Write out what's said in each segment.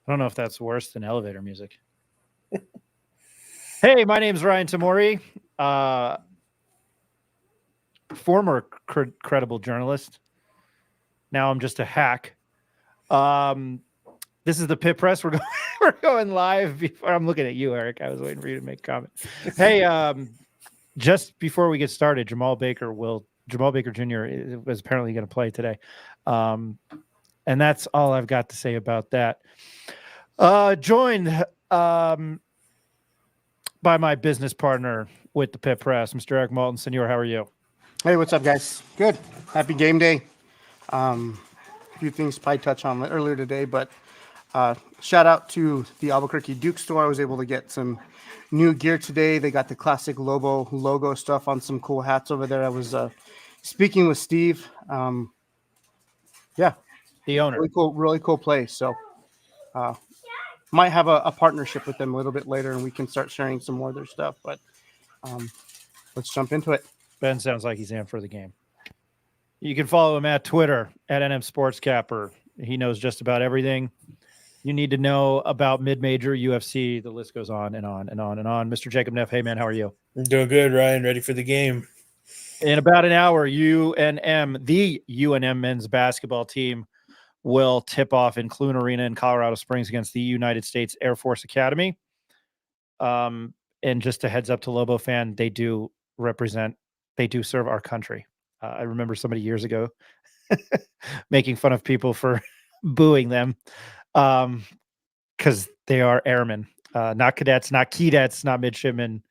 I don't know if that's worse than elevator music. Hey, my name's Ryan Tamori, former credible journalist. Now I'm just a hack. Um, this is the Pit Press. We're going, we're going live. Before I'm looking at you, Eric. I was waiting for you to make a comment. Hey, just before we get started, Jamal Baker Jr. was apparently going to play today, and that's all I've got to say about that. Joined by my business partner with the Pit Press, Mr. Eric Malton. Senor, how are you? Hey, what's up, guys? Good. Happy game day. A few things to probably touch on earlier today, but shout out to the Albuquerque Duke store. I was able to get some new gear today. They got the classic Lobo logo stuff on some cool hats over there. I was speaking with Steve. Yeah, The owner. really cool place. So might have a partnership with them a little bit later, and we can start sharing some more of their stuff. But let's jump into it. Ben sounds like he's in for the game. You can follow him at Twitter at NM Sportscapper. He knows just about everything you need to know about mid-major UFC. The list goes on and on and on and on. Mr. Jacob Neff, hey man, how are you? I'm doing good, Ryan. Ready for the game. In about an hour, UNM, the UNM men's basketball team, will tip off in Clune Arena in Colorado Springs against the United States Air Force Academy. And just a heads up to Lobo fan, they do serve our country. I remember somebody years ago making fun of people for booing them because they are airmen, not cadets, not keydets, not midshipmen,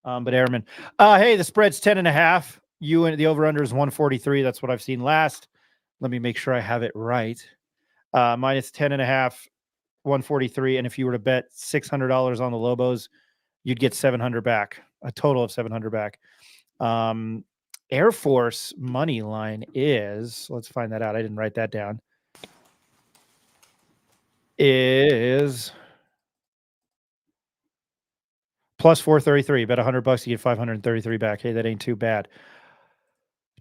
but airmen. Hey, the spread's 10.5. The over-under is 143. That's what I've seen last. Let me make sure I have it right. Minus 10.5, 143. And if you were to bet $600 on the Lobos, you'd get 700 back, a total of 700 back. Air Force money line is, let's find that out. I didn't write that down. Is plus 433. Bet $100, you get 533 back. Hey, that ain't too bad.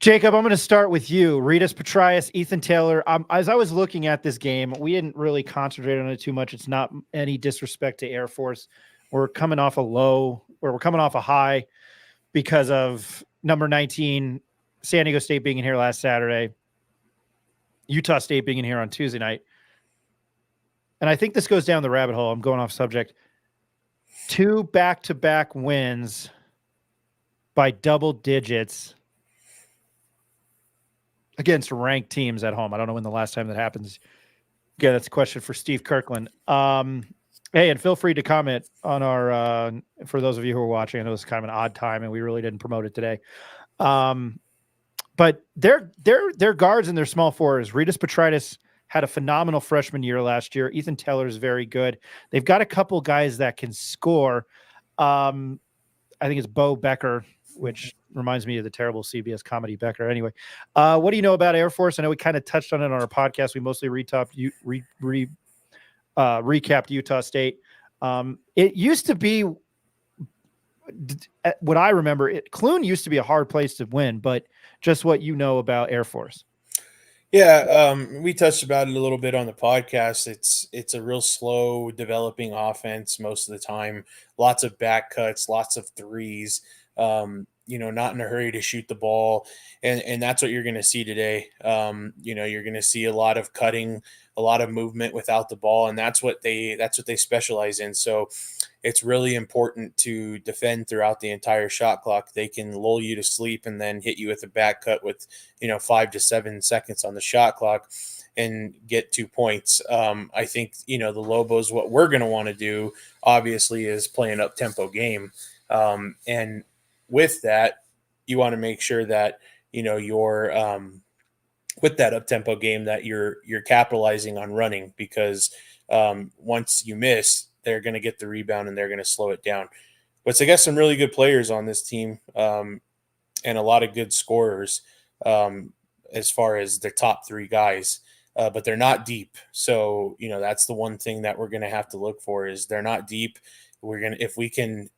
Jacob, I'm going to start with you. Ritas Petrias, Ethan Taylor. As I was looking at this game, we didn't really concentrate on it too much. It's not any disrespect to Air Force. We're coming off a low, or we're coming off a high because of number 19, San Diego State being in here last Saturday, Utah State being in here on Tuesday night. And I think this goes down the rabbit hole. I'm going off subject. 2 back-to-back wins by double digits against ranked teams at home. I don't know when the last time that happens. Yeah, that's a question for Steve Kirkland. Hey, and feel free to comment on our, for those of you who are watching, I know it's kind of an odd time and we really didn't promote it today. But their guards and their small forwards, Ritas Petrias had a phenomenal freshman year last year. Ethan Taylor is very good. They've got a couple guys that can score. I think it's Bo Becker, which reminds me of the terrible CBS comedy Becker. Anyway, what do you know about Air Force? I know we kind of touched on it on our podcast. We mostly recapped Utah State. It used to be, what I remember, Clune used to be a hard place to win, but just what you know about Air Force. Yeah, we touched about it a little bit on the podcast. It's a real slow developing offense most of the time. Lots of back cuts, lots of threes. Not in a hurry to shoot the ball, and that's what you're going to see today. You're going to see a lot of cutting, a lot of movement without the ball, and that's what they specialize in. So it's really important to defend throughout the entire shot clock. They can lull you to sleep and then hit you with a back cut with 5 to 7 seconds on the shot clock and get 2 points. I think the Lobos, what we're going to want to do obviously is play an up tempo game, and with that, you want to make sure that you're with that up tempo game that you're capitalizing on running, because once you miss, they're going to get the rebound and they're going to slow it down. But they got some really good players on this team, and a lot of good scorers as far as the top 3 guys. But they're not deep. So that's the one thing that we're going to have to look for, is they're not deep. If we can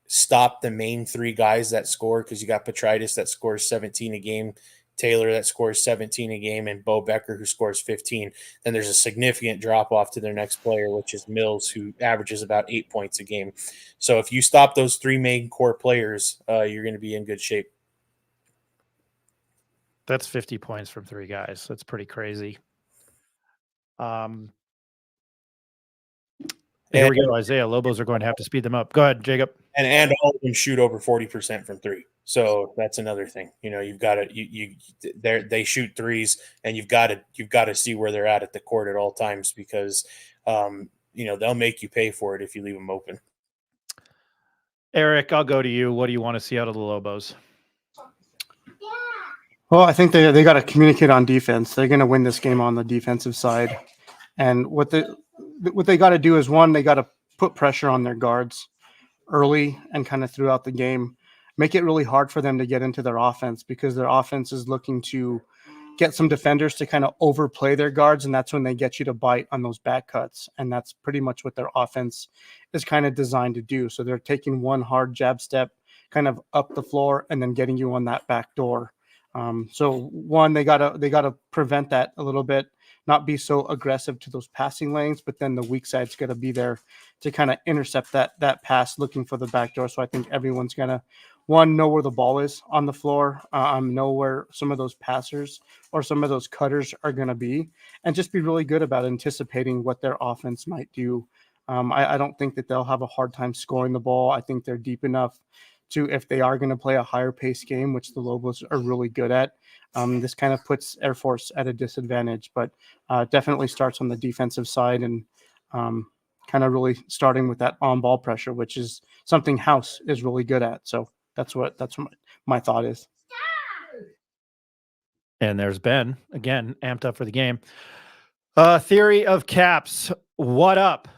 stop the main 3 guys that score, because you got Petritis that scores 17 a game, Taylor that scores 17 a game and Bo Becker who scores 15, then there's a significant drop off to their next player, which is Mills, who averages about 8 points a game. So if you stop those three main core players, you're going to be in good shape. That's 50 points from three guys. That's pretty crazy. Here we go, Isaiah. Lobos are going to have to speed them up. Go ahead, Jacob. And all of them shoot over 40% from three. So that's another thing. You've got to they shoot threes, and you've got to see where they're at the court at all times, because they'll make you pay for it if you leave them open. Eric, I'll go to you. What do you want to see out of the Lobos? Well, I think they got to communicate on defense. They're going to win this game on the defensive side. And what they got to do is, one, they got to put pressure on their guards early and kind of throughout the game. Make it really hard for them to get into their offense, because their offense is looking to get some defenders to kind of overplay their guards, and that's when they get you to bite on those back cuts. And that's pretty much what their offense is kind of designed to do. So they're taking one hard jab step kind of up the floor and then getting you on that back door. So one, they gotta prevent that a little bit, not be so aggressive to those passing lanes, but then the weak side's got to be there to kind of intercept that pass, looking for the back door. So I think everyone's gonna, one, know where the ball is on the floor, know where some of those passers or some of those cutters are going to be, and just be really good about anticipating what their offense might do. I don't think that they'll have a hard time scoring the ball. I think they're deep enough to, if they are going to play a higher pace game, which the Lobos are really good at, this kind of puts Air Force at a disadvantage, but definitely starts on the defensive side, and kind of really starting with that on-ball pressure, which is something House is really good at. So that's what my thought is. And there's Ben, again, amped up for the game. Theory of caps. What up?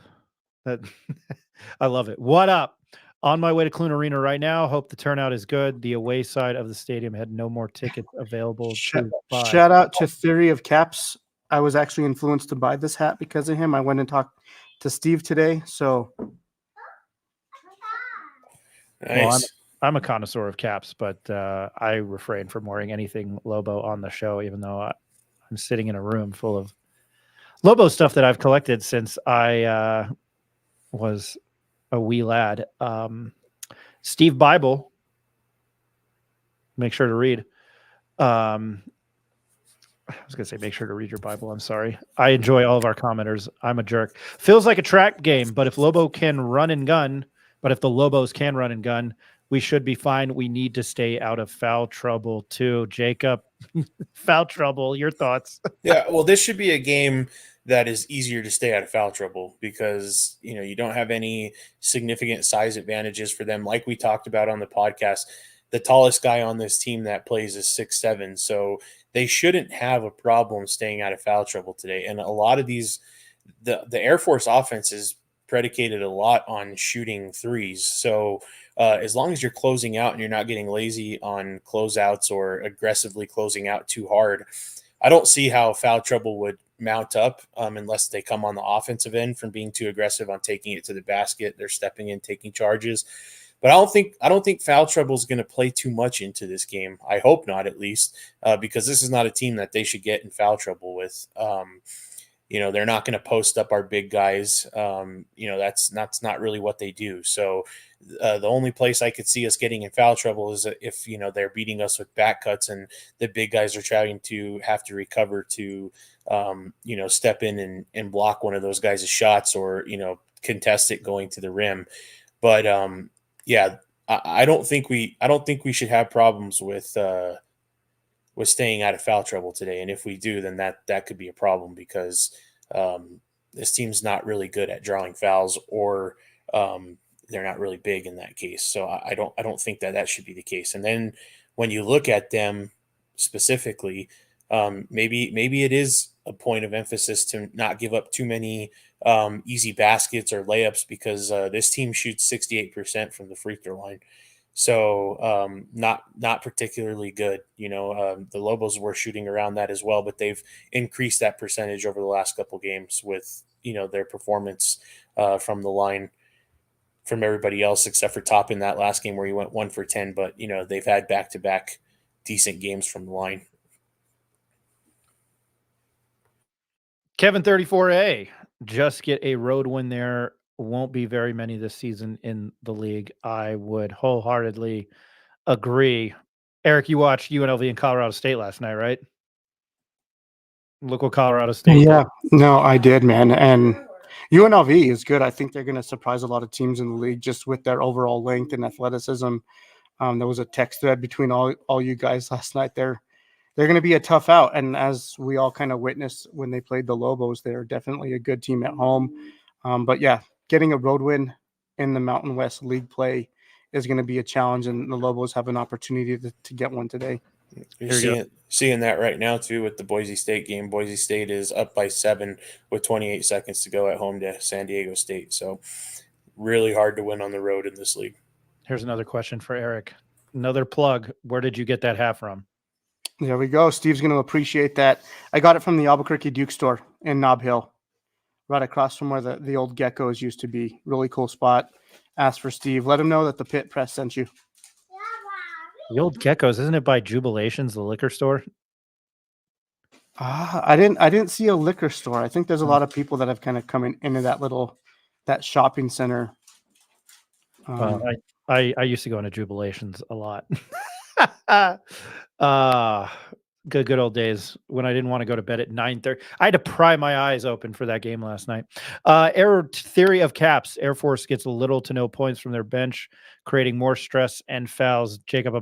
I love it. What up? On my way to Clune Arena right now. Hope the turnout is good. The away side of the stadium had no more tickets available. Shout out to Theory of Caps. I was actually influenced to buy this hat because of him. I went and talked to Steve today. So nice. Well, I'm a connoisseur of caps, but I refrain from wearing anything Lobo on the show, even though I'm sitting in a room full of Lobo stuff that I've collected since I was a wee lad. Steve Bible, make sure to read. I was going to say, make sure to read your Bible. I'm sorry. I enjoy all of our commenters. I'm a jerk. Feels like a trap game, but if the Lobos can run and gun, we should be fine. We need to stay out of foul trouble too. Jacob, foul trouble, your thoughts? Yeah, well, this should be a game that is easier to stay out of foul trouble, because you don't have any significant size advantages for them. Like we talked about on the podcast, the tallest guy on this team that plays is 6'7", so they shouldn't have a problem staying out of foul trouble today. And a lot of these, the Air Force offense is predicated a lot on shooting threes. So as long as you're closing out and you're not getting lazy on closeouts or aggressively closing out too hard, I don't see how foul trouble would mount up unless they come on the offensive end from being too aggressive on taking it to the basket. They're stepping in, taking charges. But I don't think foul trouble is going to play too much into this game. I hope not, at least, because this is not a team that they should get in foul trouble with. They're not going to post up our big guys. That's not really what they do. So the only place I could see us getting in foul trouble is if they're beating us with back cuts and the big guys are trying to have to recover to step in and block one of those guys' shots, or contest it going to the rim. But I don't think we should have problems with staying out of foul trouble today. And if we do, then that could be a problem, because this team's not really good at drawing fouls, or they're not really big in that case. So I don't think that should be the case. And then when you look at them specifically, maybe it is a point of emphasis to not give up too many easy baskets or layups, because this team shoots 68% from the free throw line. So not particularly good. The Lobos were shooting around that as well, but they've increased that percentage over the last couple games with their performance from the line from everybody else, except for Top in that last game where he went 1 for 10. But they've had back-to-back decent games from the line Kevin 34A, just get a road win there. Won't be very many this season in the league. I would wholeheartedly agree. Eric, you watched UNLV and Colorado State last night, right? Look what Colorado State did. Yeah, no, I did, man. And UNLV is good. I think they're going to surprise a lot of teams in the league just with their overall length and athleticism. There was a text thread between all you guys last night. They're going to be a tough out, and as we all kind of witnessed when they played the Lobos, they're definitely a good team at home. But yeah, getting a road win in the Mountain West League play is going to be a challenge, and the Lobos have an opportunity to get one today. You're seeing that right now too with the Boise State game. Boise State is up by 7 with 28 seconds to go at home to San Diego State. So really hard to win on the road in this league. Here's another question for Eric. Another plug. Where did you get that hat from? There we go. Steve's going to appreciate that. I got it from the Albuquerque Duke store in Nob Hill, right across from where the old Geckos used to be. Really cool spot. Ask for Steve. Let him know that the Pit Press sent you. The old Geckos, isn't it by Jubilations, the liquor store? I didn't see a liquor store. I think there's a lot of people that have kind of come into that shopping center. I used to go into Jubilations a lot. Good old days when I didn't want to go to bed at 9:30. I had to pry my eyes open for that game last night. Error theory of caps. Air Force gets little to no points from their bench, creating more stress and fouls. Jacob, I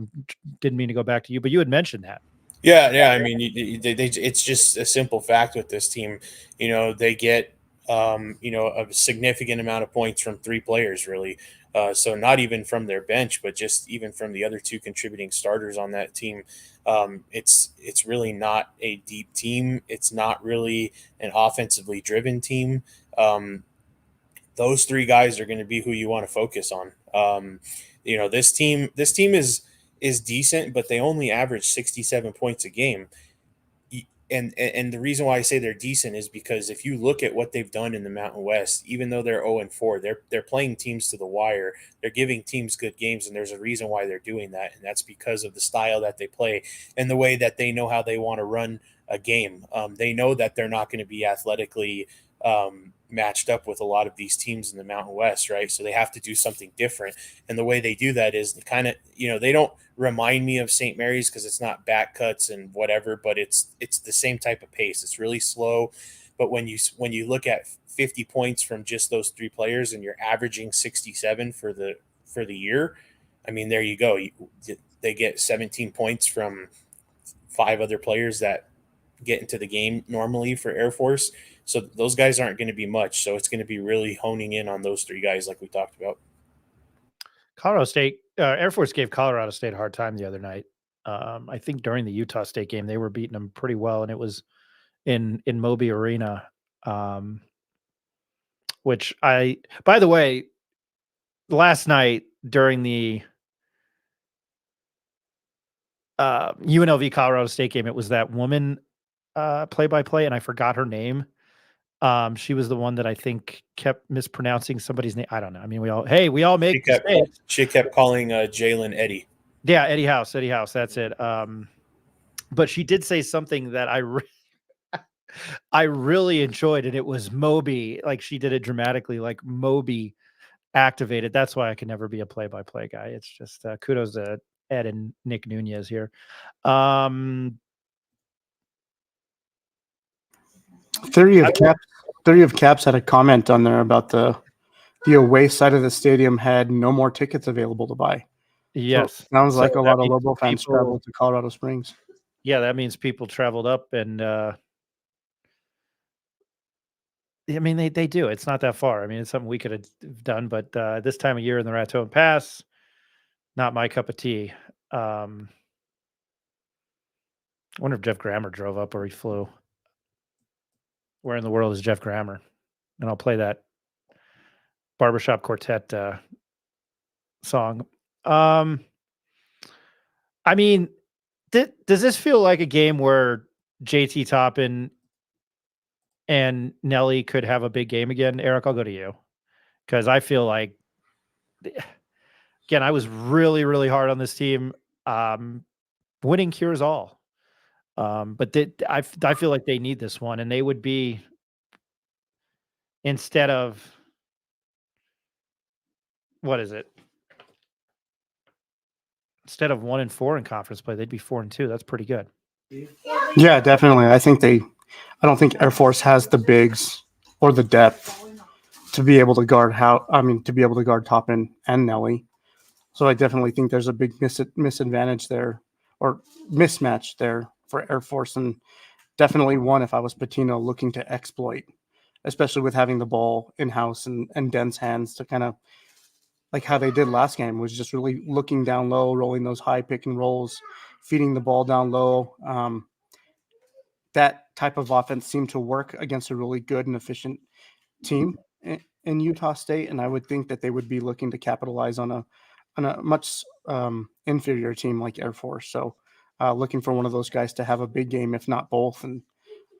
didn't mean to go back to you, but you had mentioned that. Yeah. I mean, it's just a simple fact with this team. They get a significant amount of points from 3 players, really. So not even from their bench, but just even from the other 2 contributing starters on that team. It's really not a deep team. It's not really an offensively driven team. Those 3 guys are going to be who you want to focus on. This team is decent, but they only average 67 points a game. And the reason why I say they're decent is because if you look at what they've done in the Mountain West, even though they're 0-4, they're playing teams to the wire. They're giving teams good games, and there's a reason why they're doing that, and that's because of the style that they play and the way that they know how they want to run a game. They know that they're not going to be athletically matched up with a lot of these teams in the Mountain West, right? So they have to do something different. And the way they do that is kind of, they don't remind me of St. Mary's because it's not back cuts and whatever, but it's the same type of pace. It's really slow. But when you look at 50 points from just those 3 players and you're averaging 67 for the year, I mean, there you go. They get 17 points from 5 other players that get into the game normally for Air Force. So those guys aren't going to be much. So it's going to be really honing in on those 3 guys like we talked about. Colorado State, Air Force gave Colorado State a hard time the other night. I think during the Utah State game, they were beating them pretty well, and it was in Moby Arena, which by the way, last night during the UNLV Colorado State game, it was that woman play-by-play, and I forgot her name. She was the one that I think kept mispronouncing somebody's name. I don't know. I mean, we all make mistakes. She kept calling Jalen Eddie. Yeah, Eddie House. That's it. But she did say something that I really enjoyed, and it was Moby. Like, she did it dramatically, like Moby activated. That's why I can never be a play-by-play guy. It's just kudos to Ed and Nick Nunez here. Theory of Caps had a comment on there about the away side of the stadium had no more tickets available to buy. Yes. So sounds like a lot of Lobo fans traveled to Colorado Springs. Yeah, that means people traveled up, and I mean, they do. It's not that far. I mean, it's something we could have done, but this time of year in the Raton Pass, not my cup of tea. I wonder if Jeff Grammer drove up or he flew. Where in the world is Jeff Grammer? And I'll play that Barbershop Quartet song. I mean, does this feel like a game where JT Toppin and Nelly could have a big game again? Eric, I'll go to you, because I feel like, again, I was really, really hard on this team. Winning cures all. But I feel like they need this one, and they would be instead of what is it? Instead of 1-4 in conference play, they'd be 4-2. That's pretty good. Yeah, definitely. I don't think Air Force has the bigs or the depth to be able to guard Toppin and Nelly. So I definitely think there's a big misadvantage there or mismatch there for Air Force, and definitely one if I was Patino looking to exploit, especially with having the ball in house and Den's hands to kind of like how they did last game, was just really looking down low, rolling those high pick and rolls, feeding the ball down low. That type of offense seemed to work against a really good and efficient team in Utah State, and I would think that they would be looking to capitalize on a much inferior team like Air Force. So looking for one of those guys to have a big game, if not both. And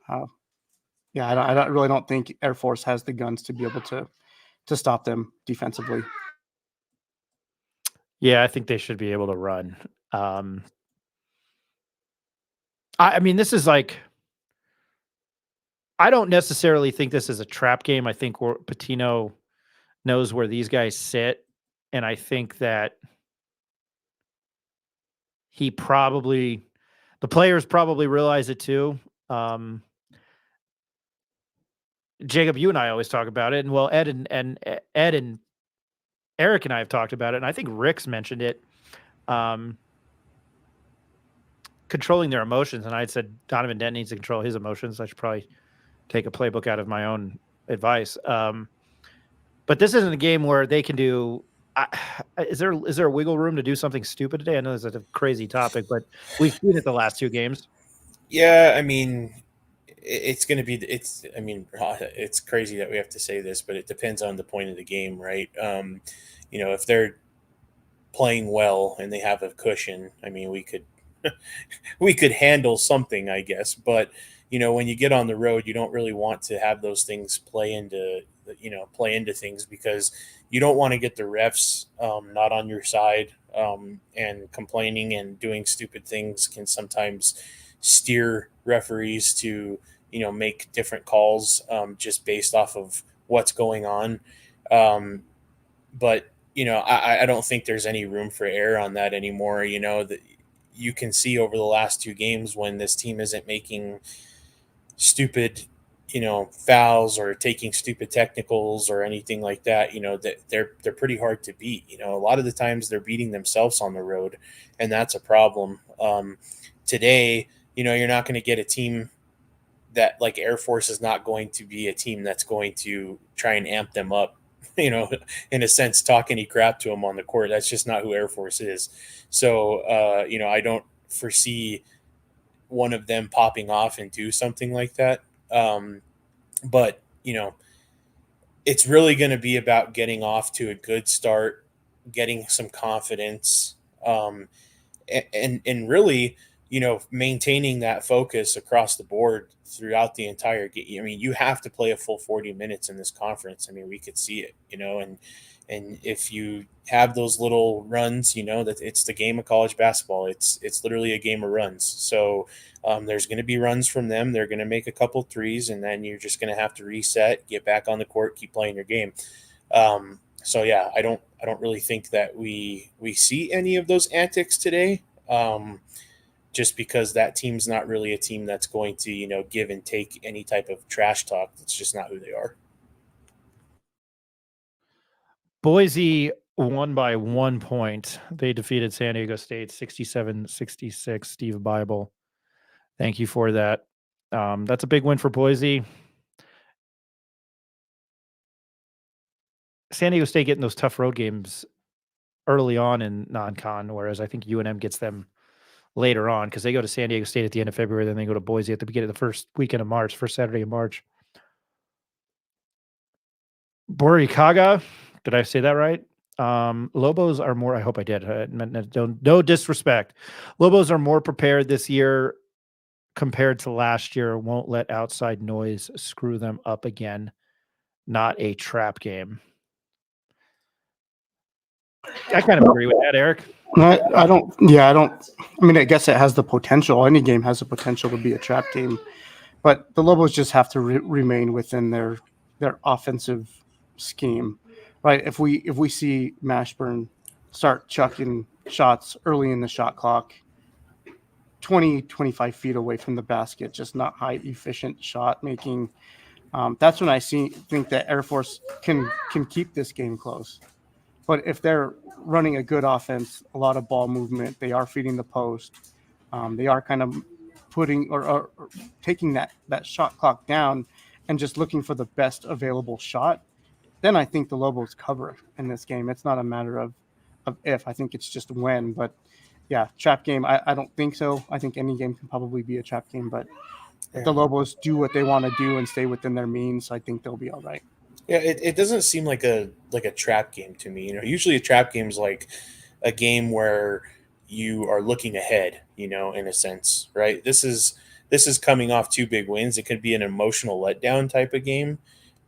I really don't think Air Force has the guns to be able to stop them defensively. Yeah, I think they should be able to run. I mean, this is like, I don't necessarily think this is a trap game. I think Patino knows where these guys sit, and I think that the players probably realize it too. Jacob, you and I always talk about it, and well, Ed and Eric and I have talked about it, and I think Rick's mentioned it. Controlling their emotions, and I had said Donovan Dent needs to control his emotions. I should probably take a playbook out of my own advice. But this isn't a game where they can do. Is there a wiggle room to do something stupid today? I know this is a crazy topic, but we've seen it the last two games. Yeah, I mean, it's going to be. It's crazy that we have to say this, but it depends on the point of the game, right? If they're playing well and they have a cushion, I mean, we could handle something, I guess. But when you get on the road, you don't really want to have those things play into things, because you don't want to get the refs not on your side, and complaining and doing stupid things can sometimes steer referees to make different calls just based off of what's going on. But I don't think there's any room for error on that anymore. That you can see over the last two games, when this team isn't making stupid fouls or taking stupid technicals or anything like that, that they're pretty hard to beat. A lot of the times they're beating themselves on the road, and that's a problem. Today, you're not going to get a team that, like, Air Force is not going to be a team that's going to try and amp them up, in a sense, talk any crap to them on the court. That's just not who Air Force is. So, I don't foresee one of them popping off and do something like that. But it's really going to be about getting off to a good start, getting some confidence, and really, maintaining that focus across the board throughout the entire game. I mean, you have to play a full 40 minutes in this conference. I mean, we could see it, and if you have those little runs, that it's the game of college basketball. It's literally a game of runs. So there's going to be runs from them. They're going to make a couple threes, and then you're just going to have to reset, get back on the court, keep playing your game. So yeah, I don't really think that we see any of those antics today. Just because that team's not really a team that's going to, give and take any type of trash talk. That's just not who they are. Boise won by 1 point. They defeated San Diego State 67-66. Steve Bible, thank you for that. That's a big win for Boise. San Diego State getting those tough road games early on in non-con, whereas I think UNM gets them later on, because they go to San Diego State at the end of February, then they go to Boise at the beginning of the first weekend of March, first Saturday of March. Borikaga, did I say that right? Lobos are more, I hope I did. No disrespect. Lobos are more prepared this year compared to last year. Won't let outside noise screw them up again. Not a trap game. I kind of agree with that, Eric. I don't. I mean, I guess it has the potential. Any game has the potential to be a trap game, but the Lobos just have to remain within their their offensive scheme, right? If we see Mashburn start chucking shots early in the shot clock, 20, 25 feet away from the basket, just not high efficient shot making. That's when I think that Air Force can keep this game close. But if they're running a good offense, a lot of ball movement, they are feeding the post, they are kind of putting or taking that shot clock down and just looking for the best available shot, then I think the Lobos cover in this game. It's not a matter of if. I think it's just when. But yeah, trap game, I don't think so. I think any game can probably be a trap game, but if the Lobos do what they want to do and stay within their means, I think they'll be all right. Yeah, it doesn't seem like a trap game to me. Usually a trap game is like a game where you are looking ahead, in a sense, right? This is coming off 2 big wins. It could be an emotional letdown type of game,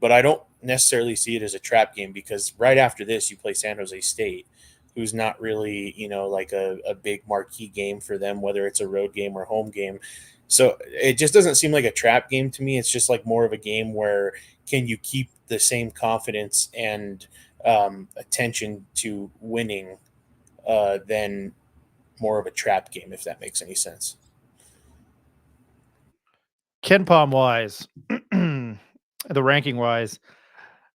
but I don't necessarily see it as a trap game because right after this you play San Jose State, who's not really, like a big marquee game for them, whether it's a road game or home game. So it just doesn't seem like a trap game to me. It's just like more of a game where can you keep the same confidence and attention to winning than more of a trap game, if that makes any sense. Ken Palm wise, the ranking wise,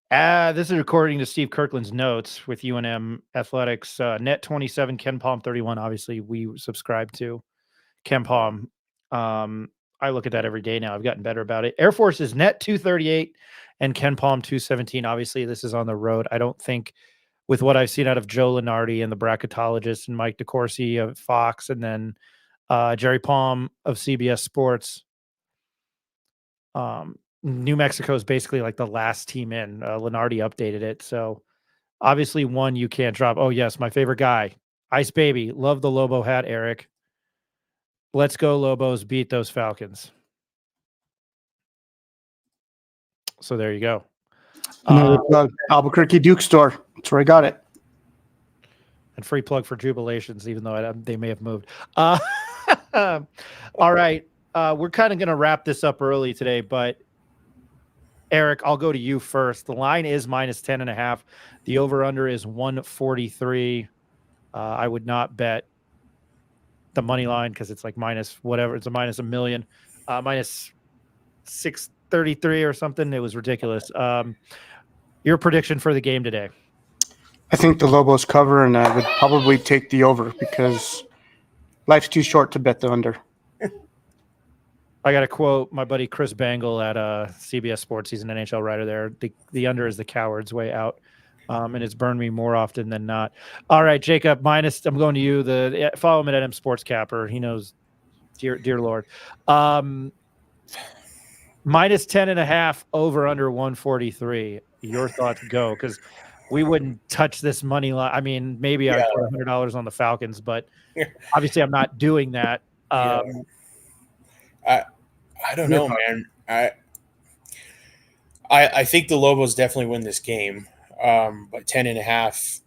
this is according to Steve Kirkland's notes with UNM Athletics. Net 27, Ken Palm 31. Obviously, we subscribe to Ken Palm. I look at that every day now. I've gotten better about it. Air Force is net 238 and Ken Palm 217. Obviously, this is on the road. I don't think with what I've seen out of Joe Lenardi and the bracketologist and Mike DeCourcy of Fox and then Jerry Palm of CBS Sports, New Mexico is basically like the last team in. Lenardi updated it. So obviously one you can't drop. Oh, yes, my favorite guy, Ice Baby. Love the Lobo hat, Eric. Let's go, Lobos. Beat those Falcons. So there you go. Another plug, Albuquerque Duke store. That's where I got it. And free plug for Jubilations, even though they may have moved. All right. We're kind of going to wrap this up early today, but Eric, I'll go to you first. The line is minus 10.5. The over-under is 143. I would not bet the money line because it's like minus whatever. It's a minus a million, minus 633 or something. It was ridiculous. Your prediction for the game today? I think the Lobos cover, and I would probably take the over because life's too short to bet the under. I got to quote my buddy Chris Bangle at CBS Sports. He's an NHL writer there. The under is the coward's way out. And it's burned me more often than not. All right, Jacob, minus, I'm going to you. Follow him at NM Sports Capper. He knows, dear Lord. Minus 10.5, over under 143. Your thoughts go, because we wouldn't touch this money line. I mean, maybe I'd put $100 on the Falcons, but obviously I'm not doing that. I don't know, man. I think the Lobos definitely win this game. But 10.5,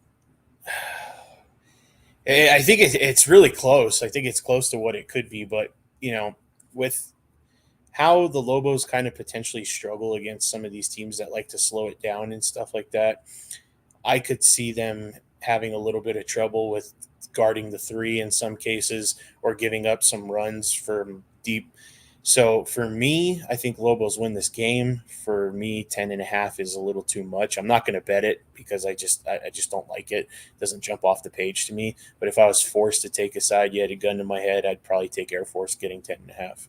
I think it's really close. I think it's close to what it could be, but with how the Lobos kind of potentially struggle against some of these teams that like to slow it down and stuff like that, I could see them having a little bit of trouble with guarding the 3 in some cases or giving up some runs from deep. So for me, I think Lobos win this game. For me, 10.5 is a little too much. I'm not going to bet it because I just don't like it. It doesn't jump off the page to me. But if I was forced to take a side, you had a gun to my head, I'd probably take Air Force getting 10.5.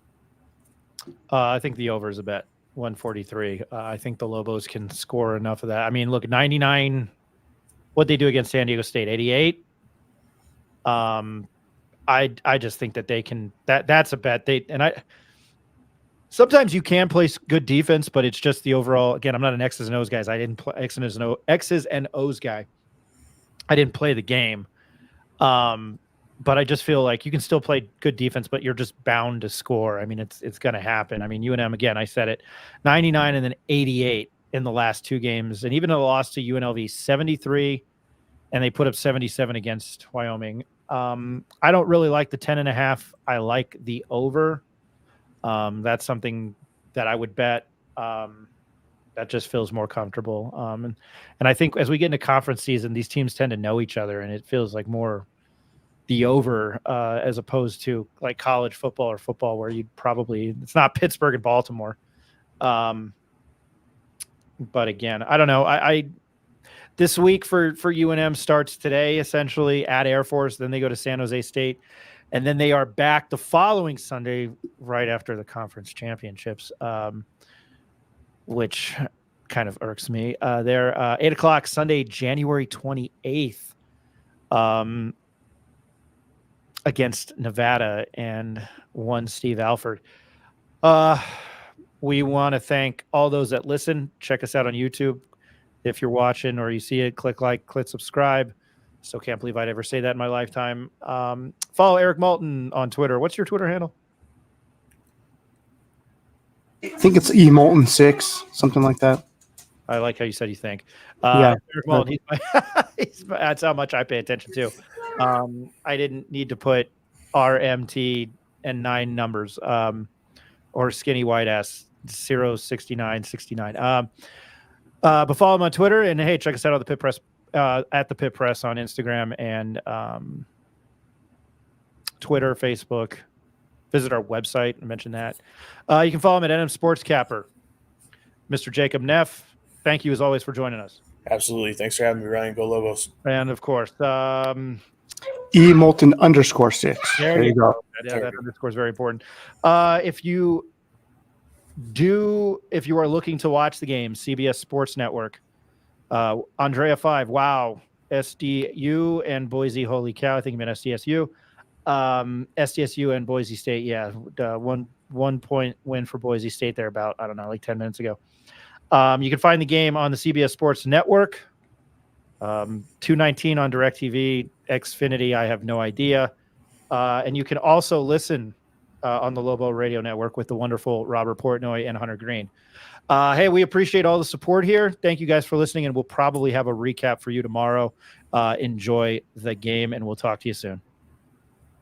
I think the over is a bet, 143. I think the Lobos can score enough of that. I mean, look, 99. What'd they do against San Diego State? 88. I just think that they can. That's a bet. Sometimes you can play good defense, but it's just the overall. Again, I'm not an X's and O's guy. I didn't play X's and O's guy. I didn't play the game, but I just feel like you can still play good defense, but you're just bound to score. I mean, it's going to happen. I mean, UNM, again, I said it, 99 and then 88 in the last 2 games, and even a loss to UNLV, 73, and they put up 77 against Wyoming. I don't really like the 10.5. I like the over. That's something that I would bet. That just feels more comfortable. And I think as we get into conference season, these teams tend to know each other, and it feels like more the over as opposed to like college football or football where you'd probably, it's not Pittsburgh and Baltimore. But again, I don't know. I this week for UNM starts today, essentially at Air Force. Then they go to San Jose State, and then they are back the following Sunday right after the conference championships, which kind of irks me. They're 8:00 Sunday, January 28th, against Nevada and one Steve Alford. We want to thank all those that listen. Check us out on YouTube. If you're watching or you see it, click like, click subscribe. Still can't believe I'd ever say that in my lifetime. Follow Eric Moulton on Twitter. What's your Twitter handle? I think it's eMolten6, something like that. I like how you said you think. Yeah. Eric Moulton, that's how much I pay attention to. I didn't need to put RMT and 9 numbers or skinny white ass 06969. But follow him on Twitter, and hey, check us out on the Pit Press at the Pit Press on Instagram and Twitter, Facebook. Visit our website. I mentioned that. You can follow him at NM Sports Capper. Mr. Jacob Neff, thank you as always for joining us. Absolutely. Thanks for having me, Ryan. Go Lobos. And of course, eMolten_6. there you go. Yeah, that underscore is very important. If you are looking to watch the game, CBS Sports Network, Andrea 5, wow, SDU and Boise, holy cow, I think you meant SDSU. SDSU and Boise State, yeah, 1 point win for Boise State there about, I don't know, like 10 minutes ago. You can find the game on the CBS Sports Network, 219 on DirecTV, Xfinity, I have no idea. And you can also listen on the Lobo Radio Network with the wonderful Robert Portnoy and Hunter Green. Hey, we appreciate all the support here. Thank you guys for listening, and we'll probably have a recap for you tomorrow. Enjoy the game, and we'll talk to you soon.